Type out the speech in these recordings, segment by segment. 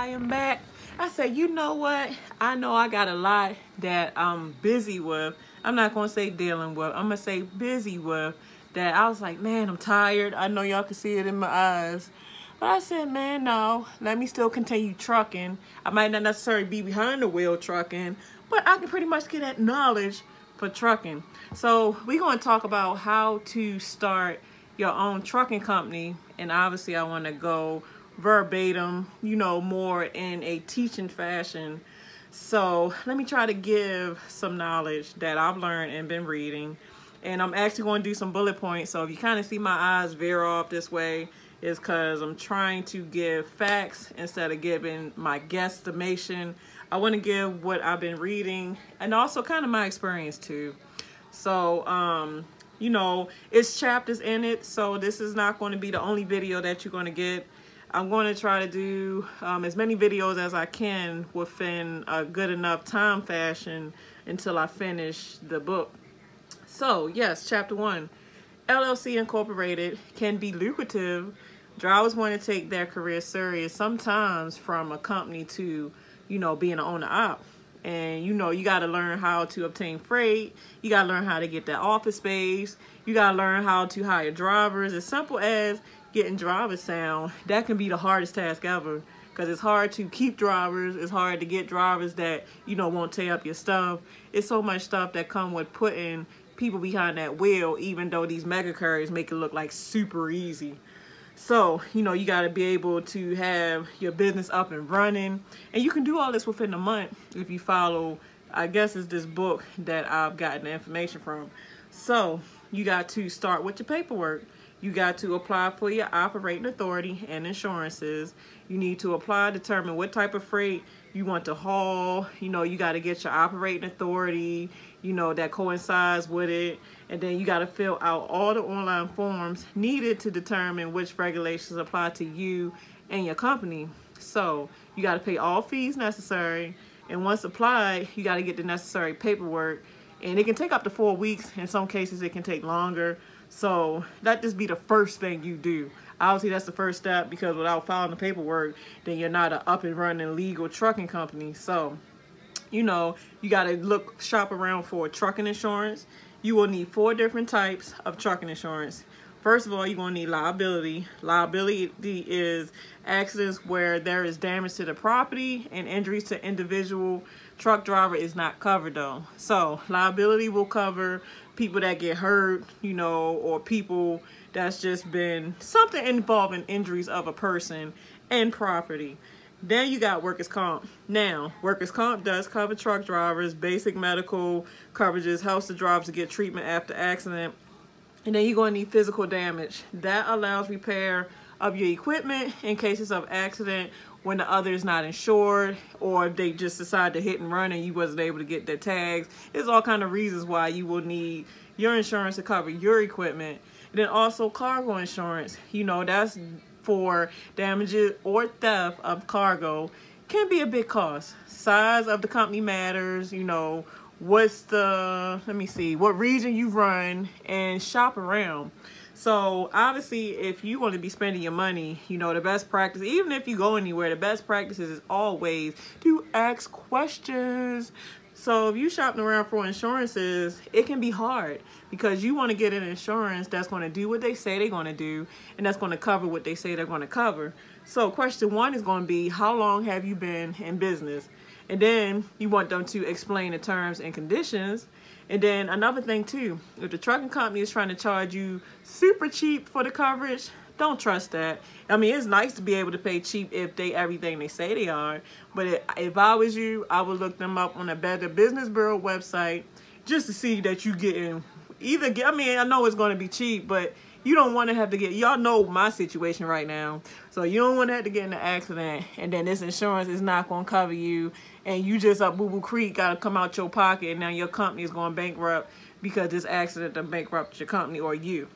I am back. I said, you know what? I know I got a lot that I'm busy with. I'm not going to say dealing with. I'm going to say busy with. That I was like, man, I'm tired. I know y'all can see it in my eyes. But I said, man, no. Let me still continue trucking. I might not necessarily be behind the wheel trucking, but I can pretty much get that knowledge for trucking. So we're going to talk about how to start your own trucking company. And obviously I want to go verbatim, you know, more in a teaching fashion. So let me try to give some knowledge that I've learned and been reading. And I'm actually going to do some bullet points. So if you kind of see my eyes veer off this way, is because I'm trying to give facts instead of giving my guesstimation. I want to give what I've been reading and also kind of my experience too. So, you know, it's chapters in it. So this is not going to be the only video that you're going to get. I'm going to try to do as many videos as I can within a good enough time fashion until I finish the book. So, yes, chapter 1. LLC Incorporated can be lucrative. Drivers want to take their career serious sometimes from a company to, you know, being an owner-op. And, you know, you got to learn how to obtain freight. You got to learn how to get that office space. You got to learn how to hire drivers. As simple as getting drivers sound, that can be the hardest task ever. Because it's hard to keep drivers. It's hard to get drivers that, you know, won't tear up your stuff. It's so much stuff that come with putting people behind that wheel, even though these mega carriers make it look like super easy. So, you know, you got to be able to have your business up and running. And you can do all this within a month if you follow, I guess it's this book that I've gotten the information from. So, you got to start with your paperwork. You got to apply for your operating authority and insurances. You need to apply, determine what type of freight you want to haul. You know, you got to get your operating authority, you know, that coincides with it. And then you got to fill out all the online forms needed to determine which regulations apply to you and your company. So you got to pay all fees necessary. And once applied, you got to get the necessary paperwork. And it can take up to 4 weeks. In some cases, it can take longer. So that just be the first thing you do. Obviously, that's the first step, because without filing the paperwork, then you're not an up and running legal trucking company. So, you know, you got to shop around for trucking insurance. You will need 4 different types of trucking insurance. First of all, you're going to need liability. Liability is accidents where there is damage to the property and injuries to individual. Truck driver is not covered though. So liability will cover people that get hurt, you know, or people that's just been something involving injuries of a person and property. Then you got workers' comp. Now, workers' comp does cover truck drivers. Basic medical coverages helps the drivers to get treatment after accident. And then you're going to need physical damage. That allows repair of your equipment in cases of accident when the other is not insured, or if they just decide to hit and run and you wasn't able to get their tags. There's all kind of reasons why you will need your insurance to cover your equipment. And then also cargo insurance. You know, that's for damages or theft of cargo. Can be a big cost. Size of the company matters, you know, what's the, let me see, what region you run, and shop around. So obviously, if you want to be spending your money, you know, the best practice, even if you go anywhere, the best practice is always to ask questions. So if you shopping around for insurances, it can be hard because you want to get an insurance that's going to do what they say they're going to do, and that's going to cover what they say they're going to cover. So question 1 is going to be, how long have you been in business? And then you want them to explain the terms and conditions. And then another thing too, if the trucking company is trying to charge you super cheap for the coverage, don't trust that. I mean, it's nice to be able to pay cheap if they everything they say they are. But if I was you, I would look them up on a Better Business Bureau website just to see that you getting either. I mean, I know it's going to be cheap, but you don't want to have to get, y'all know my situation right now. So you don't want to have to get in an accident and then this insurance is not going to cover you and you just up boo-boo creek, got to come out your pocket, and now your company is going bankrupt because this accident done bankrupt your company or you.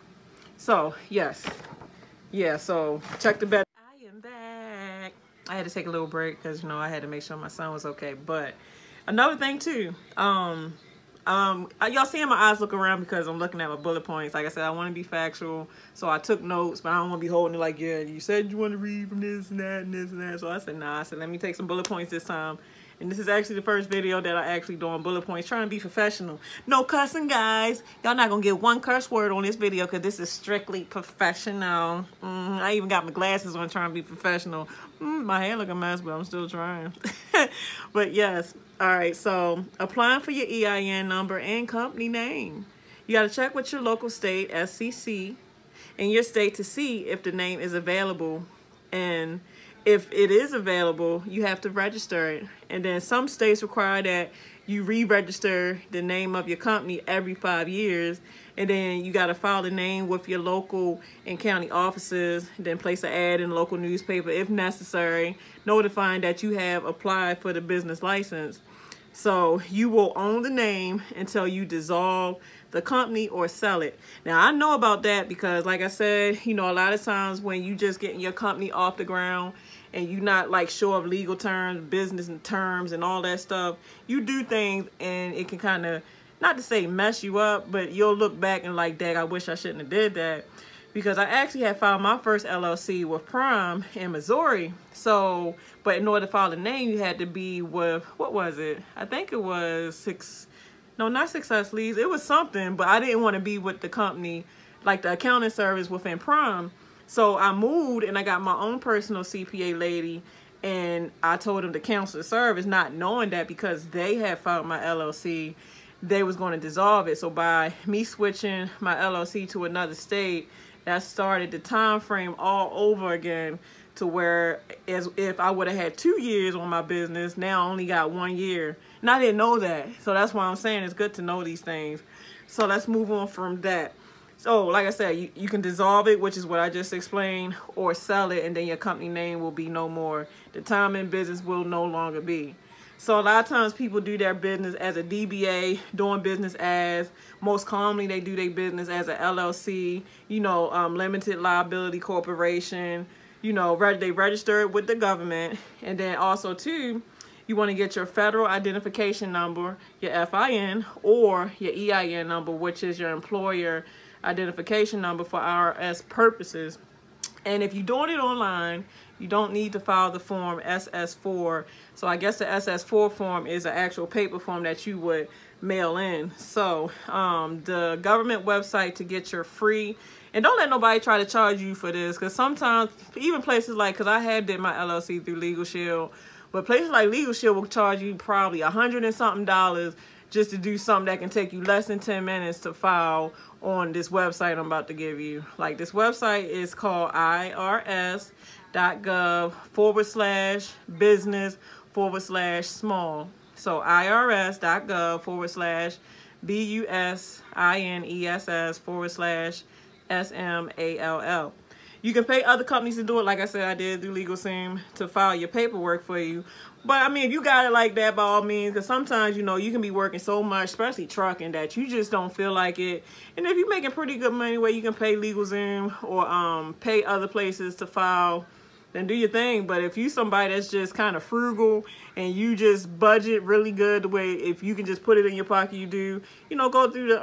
So, yes. Yeah, so check the bed. I am back. I had to take a little break because, you know, I had to make sure my son was okay. But another thing too, Y'all seeing my eyes look around because I'm looking at my bullet points. Like I said, I want to be factual, so I took notes, but I don't want to be holding it like, yeah, you said you want to read from this and that and this and that. So I said, nah. I said, let me take some bullet points this time. And this is actually the first video that I actually doing bullet points, trying to be professional. No cussing, guys. Y'all not gonna get one curse word on this video because this is strictly professional. I even got my glasses on trying to be professional. My hair look a mess, but I'm still trying. But yes, all right, so applying for your EIN number and company name. You gotta check with your local state, SCC, in your state to see if the name is available. And if it is available, you have to register it. And then some states require that you re-register the name of your company every 5 years. And then you got to file the name with your local and county offices, then place an ad in the local newspaper if necessary, notifying that you have applied for the business license. So you will own the name until you dissolve the company or sell it. Now, I know about that because, like I said, you know, a lot of times when you just getting your company off the ground and you not like sure of legal terms, business terms and all that stuff, you do things and it can kind of, not to say mess you up, but you'll look back and like, dang, I wish I shouldn't have did that. Because I actually had filed my first LLC with Prime in Missouri. So, but in order to file the name, you had to be with, what was it? I think it was not Success Leads. It was something, but I didn't want to be with the company, like the accounting service within Prime. So I moved and I got my own personal CPA lady, and I told them to cancel the service, not knowing that because they had filed my LLC, they was going to dissolve it. So by me switching my LLC to another state, that started the time frame all over again, to where as if I would have had 2 years on my business, now I only got 1 year. And I didn't know that. So that's why I'm saying it's good to know these things. So let's move on from that. So like I said, you can dissolve it, which is what I just explained, or sell it, and then your company name will be no more. The time in business will no longer be. So a lot of times people do their business as a DBA, doing business as, most commonly they do their business as a LLC, you know, limited liability corporation, you know, they register it with the government. And then also too, you want to get your federal identification number, your FIN, or your EIN number, which is your employer identification number for IRS purposes. And if you're doing it online, you don't need to file the form SS4. So I guess the SS4 form is an actual paper form that you would mail in. So the government website to get your free, and don't let nobody try to charge you for this, because sometimes even places like, because I did my LLC through Legal Shield, but places like Legal Shield will charge you probably $100 and something just to do something that can take you less than 10 minutes to file on this website I'm about to give you. Like, this website is called irs.gov/business/small. So irs.gov/business/small. You can pay other companies to do it, like I said, I did through LegalZoom, to file your paperwork for you. But I mean, if you got it like that, by all means, because sometimes, you know, you can be working so much, especially trucking, that you just don't feel like it. And if you're making pretty good money where you can pay LegalZoom or pay other places to file, then do your thing. But if you somebody that's just kind of frugal and you just budget really good, the way if you can just put it in your pocket, you do, you know, go through the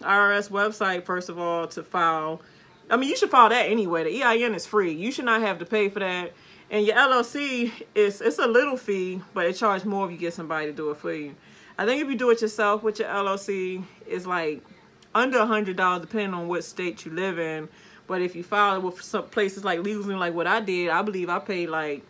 IRS website first of all to file. I mean, you should file that anyway. The EIN is free. You should not have to pay for that. And your LLC, it's a little fee, but it charges more if you get somebody to do it for you. I think if you do it yourself with your LLC, it's like under $100 depending on what state you live in. But if you file it with some places like LegalZoom, like what I did, I believe I paid like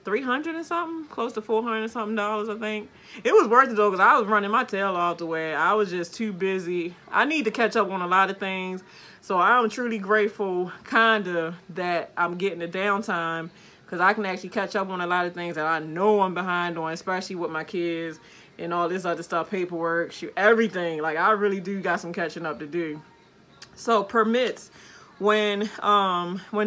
$300 and something, close to $400 and something, I think. It was worth it though, because I was running my tail off the way. I was just too busy. I need to catch up on a lot of things. So I'm truly grateful, kinda, that I'm getting the downtime, because I can actually catch up on a lot of things that I know I'm behind on, especially with my kids and all this other stuff, paperwork, shoot, everything. Like, I really do got some catching up to do. So permits. When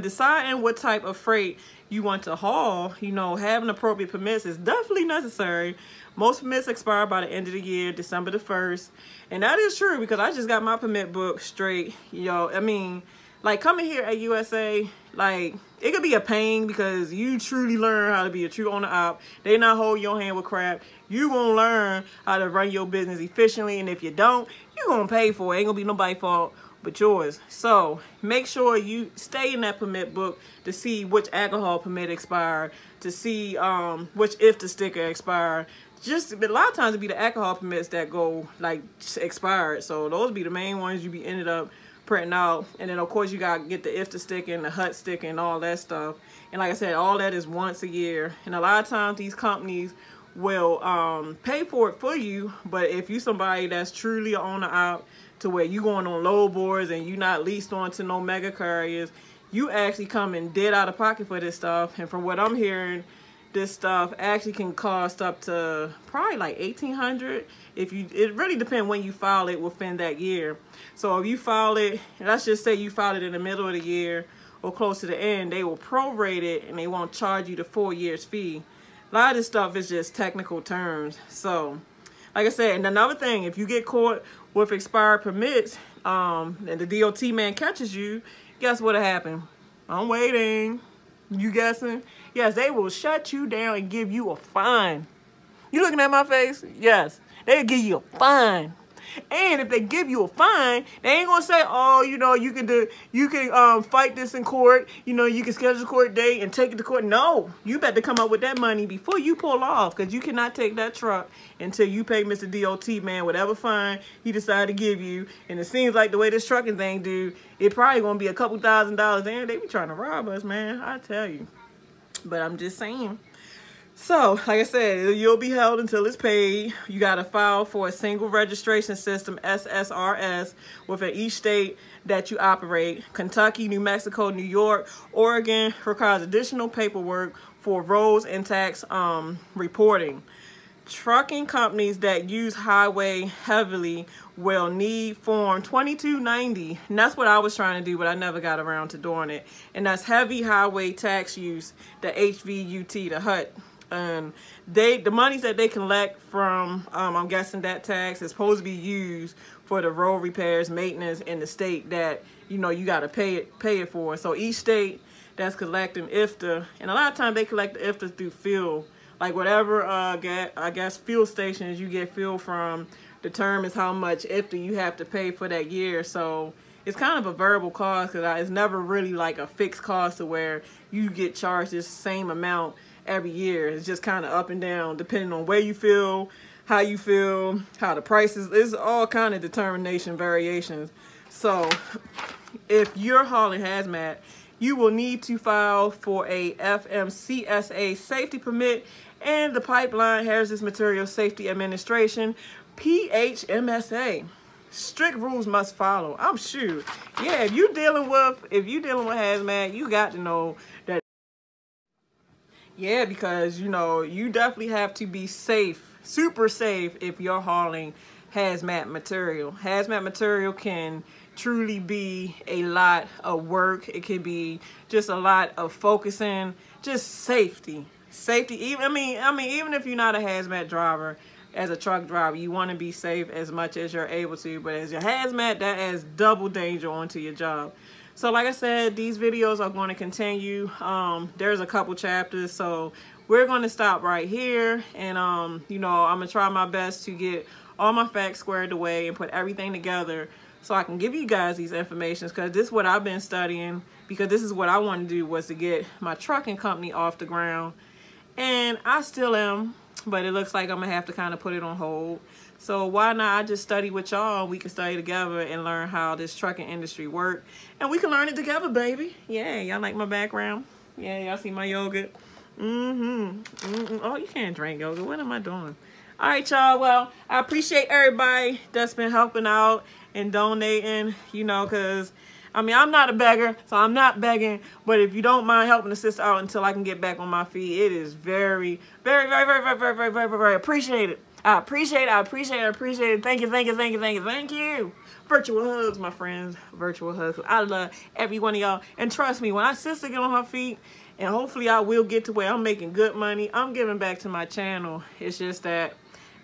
deciding what type of freight you want to haul, you know, having appropriate permits is definitely necessary. Most permits expire by the end of the year, December the 1st. And that is true, because I just got my permit book straight. You know, I mean, like coming here at USA, like it could be a pain because you truly learn how to be a true owner op. They not hold your hand with crap. You gonna learn how to run your business efficiently, and if you don't, you gonna pay for it. Ain't gonna be nobody's fault but yours. So make sure you stay in that permit book to see which alcohol permit expired, to see which IFTA sticker expired. Just a lot of times it be the alcohol permits that go like expired. So those be the main ones you be ended up printing out. And then of course you gotta get the IFTA sticker and the HUT sticker and all that stuff. And like I said, all that is once a year. And a lot of times these companies will pay for it for you, but if you somebody that's truly an owner out to where you going on load boards and you not leased on to no mega carriers, you actually come in dead out of pocket for this stuff. And from what I'm hearing, this stuff actually can cost up to probably like $1,800 if you, it really depends when you file it within that year. So if you file it, let's just say you filed it in the middle of the year or close to the end, they will prorate it and they won't charge you the 4 years fee. A lot of this stuff is just technical terms. So like I said, and another thing, if you get caught with expired permits and the DOT man catches you, guess what'll happen? I'm waiting. You guessing? Yes, they will shut you down and give you a fine. You looking at my face? Yes, they'll give you a fine. And if they give you a fine, they ain't gonna say, oh, you know, you can fight this in court. You know, you can schedule a court date and take it to court. No, you better come up with that money before you pull off, because you cannot take that truck until you pay Mr. DOT man whatever fine he decided to give you. And it seems like the way this trucking thing do, it probably gonna be a couple $1,000s. And they be trying to rob us, man. I tell you. But I'm just saying. So, like I said, you'll be held until it's paid. You got to file for a single registration system, SSRS, within each state that you operate. Kentucky, New Mexico, New York, Oregon requires additional paperwork for roads and tax reporting. Trucking companies that use highway heavily will need Form 2290. And that's what I was trying to do, but I never got around to doing it. And that's heavy highway tax use, the HVUT, the HUT. And the monies that they collect from, I'm guessing that tax is supposed to be used for the road repairs, maintenance in the state that, you know, you got to pay it for. So each state that's collecting IFTA, and a lot of times they collect the IFTA through fuel. Like whatever, I guess, fuel stations you get fuel from determines how much IFTA you have to pay for that year. So it's kind of a variable cost, because it's never really like a fixed cost to where you get charged this same amount every year. It's just kind of up and down depending on where you feel, how you feel, how the prices. It's all kind of determination variations. So if you're hauling hazmat, you will need to file for a FMCSA safety permit and the Pipeline Hazardous Materials Safety Administration, PHMSA. Strict rules must follow. I'm sure. Yeah, if you're dealing with hazmat, you got to know that. Yeah, because, you know, you definitely have to be safe, super safe, if you're hauling hazmat material. Hazmat material can truly be a lot of work. It can be just a lot of focusing, just safety. Safety, even if you're not a hazmat driver, as a truck driver, you want to be safe as much as you're able to. But as your hazmat, that adds double danger onto your job. So like I said, these videos are going to continue. There's a couple chapters, so we're going to stop right here. And, you know, I'm going to try my best to get all my facts squared away and put everything together so I can give you guys these informations, because this is what I've been studying, because this is what I want to do, was to get my trucking company off the ground. And I still am, but it looks like I'm going to have to kind of put it on hold. So why not I just study with y'all? We can study together and learn how this trucking industry works. And we can learn it together, baby. Yeah, y'all like my background? Yeah, y'all see my yogurt? Oh, you can't drink yogurt. What am I doing? All right, y'all. Well, I appreciate everybody that's been helping out and donating, you know, because, I mean, I'm not a beggar, so I'm not begging. But if you don't mind helping the sister out until I can get back on my feet, it is very, very, very, very, very, very, very, very, very appreciated. I appreciate it. I appreciate it. I appreciate it. Thank you. Thank you. Thank you. Thank you. Thank you. Virtual hugs, my friends. Virtual hugs. I love every one of y'all. And trust me, when our sister get on her feet, and hopefully I will get to where I'm making good money, I'm giving back to my channel. It's just that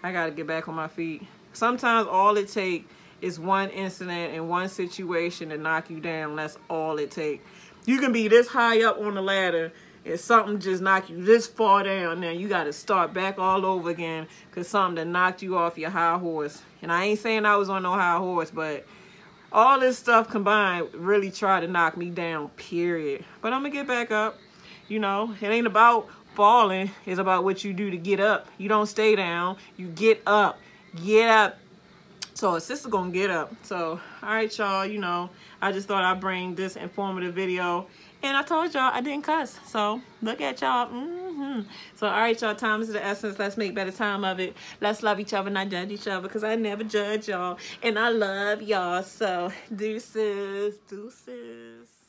I got to get back on my feet. Sometimes all it takes It's one incident and one situation to knock you down. That's all it takes. You can be this high up on the ladder and something just knock you this far down. Now you got to start back all over again because something that knocked you off your high horse. And I ain't saying I was on no high horse, but all this stuff combined really tried to knock me down, period. But I'm going to get back up. You know, it ain't about falling. It's about what you do to get up. You don't stay down. You get up. Get up. So a sister gonna get up. So, all right, y'all, you know, I just thought I'd bring this informative video. And I told y'all I didn't cuss. So, look at y'all. So, all right, y'all, time is the essence. Let's make better time of it. Let's love each other, not judge each other, because I never judge y'all. And I love y'all. So, deuces, deuces.